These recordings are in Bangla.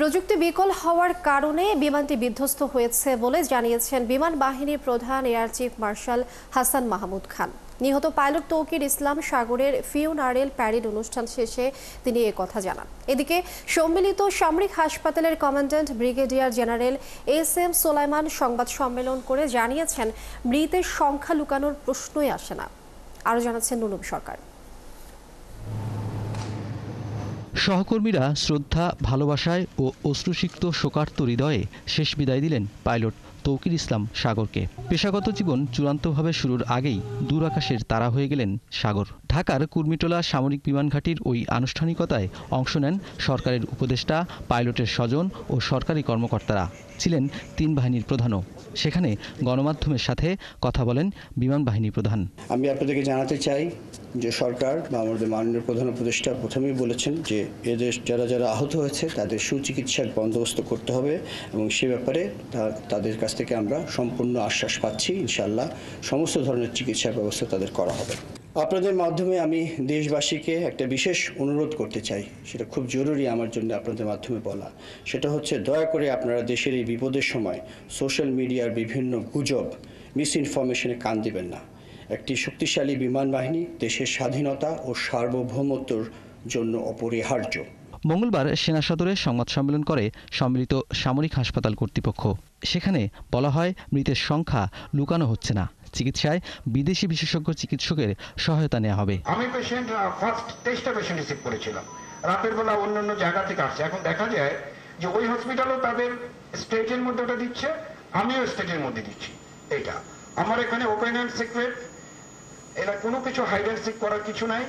প্রযুক্তি বিকল হওয়ার কারণে বিমানটি বিধ্বস্ত হয়েছে বলে জানিয়েছেন বিমান বাহিনীর প্রধান air chief marshal Hasan Mahmud Khan. নিহত পাইলট তৌকির ইসলাম সাগরের ফিউনারেল প্যারেড অনুষ্ঠান শেষে তিনি কথা জানান। এদিকে সম্মিলিত সামরিক হাসপাতালের কমান্ড্যান্ট ব্রিগেডিয়ার জেনারেল এস.এম. সোলাইমান সংবাদ সম্মেলন করে জানিয়েছেন মৃতের সংখ্যা লুকানোর প্রশ্নই আসে না। আরও জানাচ্ছেন নুনুব সরকার। সহকর্মীরা শ্রদ্ধা, ভালোবাসায় ও অশ্রুসিক্ত শোকার্ত হৃদয়ে শেষ বিদায় দিলেন পাইলট তৌকির ইসলাম সাগরকে। পেশাগত জীবন চূড়ান্তভাবে শুরুর আগেই দূর আকাশের তারা হয়ে গেলেন সাগর। ঢাকার কুর্মিটোলা সামরিক বিমান ঘাঁটির ওই আনুষ্ঠানিকতায় অংশ নেন সরকারের উপদেষ্টা, পাইলটের স্বজন ও সরকারি কর্মকর্তারা। ছিলেন তিন বাহিনীর প্রধানও। সেখানে গণমাধ্যমের সাথে কথা বলেন বিমান বাহিনী প্রধান। আমি আপনাদেরকে জানাতে চাই যে সরকার বা আমাদের মাননীয় প্রধান উপদেষ্টা প্রথমেই বলেছেন যে এদের যারা আহত হয়েছে তাদের সুচিকিৎসার বন্দোবস্ত করতে হবে এবং সে ব্যাপারে তাদের কাছ থেকে আমরা সম্পূর্ণ আশ্বাস পাচ্ছি। ইনশাআল্লাহ সমস্ত ধরনের চিকিৎসার ব্যবস্থা তাদের করা হবে। আপনাদের মাধ্যমে আমি দেশবাসীকে একটা বিশেষ অনুরোধ করতে চাই, সেটা খুব জরুরি আমার জন্য আপনাদের মাধ্যমে বলা। সেটা হচ্ছে দয়া করে আপনারা দেশের এই বিপদের সময় সোশ্যাল মিডিয়ার বিভিন্ন গুজব, মিস ইনফরমেশনে কান দিবেন না। একটি শক্তিশালী বিমান বাহিনী দেশের স্বাধীনতা ও সার্বভৌমত্বর জন্য অপরিহার্য। মঙ্গলবার সেনা সদরে সংবাদ সম্মেলন করে সম্মিলিত সামরিক হাসপাতাল কর্তৃপক্ষ। সেখানে বলা হয় মৃতের সংখ্যা লুকানো হচ্ছে না, চিকিৎসায় বিদেশি বিশেষজ্ঞ চিকিৎসকের সহায়তা নেওয়া হবে। আমি পেশেন্ট ফার্স্ট 23টা পেশেন্ট রিসিভ করেছিলাম, রাতের বেলা অন্যান্য জায়গা থেকে আসছে। এখন দেখা যায় যে ওই হসপিটালও তাদের স্টেজের মধ্যে ওটা দিচ্ছে, আমিও স্টেজের মধ্যে দিচ্ছি। এটা আমার এখানে ওপেন অ্যান্ড সিক্রেট, এরা কোনো কিছু হাইড অ্যান্ড সিক করার কিছু নাই।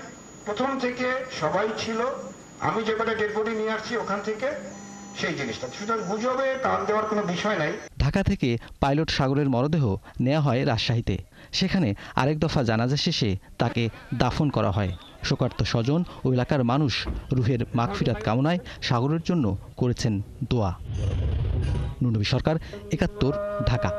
প্রথম থেকে সবাই ছিল, আমি যেবারে ডেড বডি নিয়ে আসছি ওখান থেকে সেই জিনিসটা, সুতরাং গুজবে কান দেওয়ার কোনো বিষয় নাই। ঢাকা থেকে পাইলট সাগরের মরদেহ নেওয়া হয় রাজশাহীতে। সেখানে আরেক দফা জানাজা শেষে তাকে দাফন করা হয়। শোকার্ত স্বজন ও এলাকার মানুষ রুহের মাগফিরাত কামনায় সাগরের জন্য করেছেন দোয়া। নুনবী সরকার, ৭১, ঢাকা।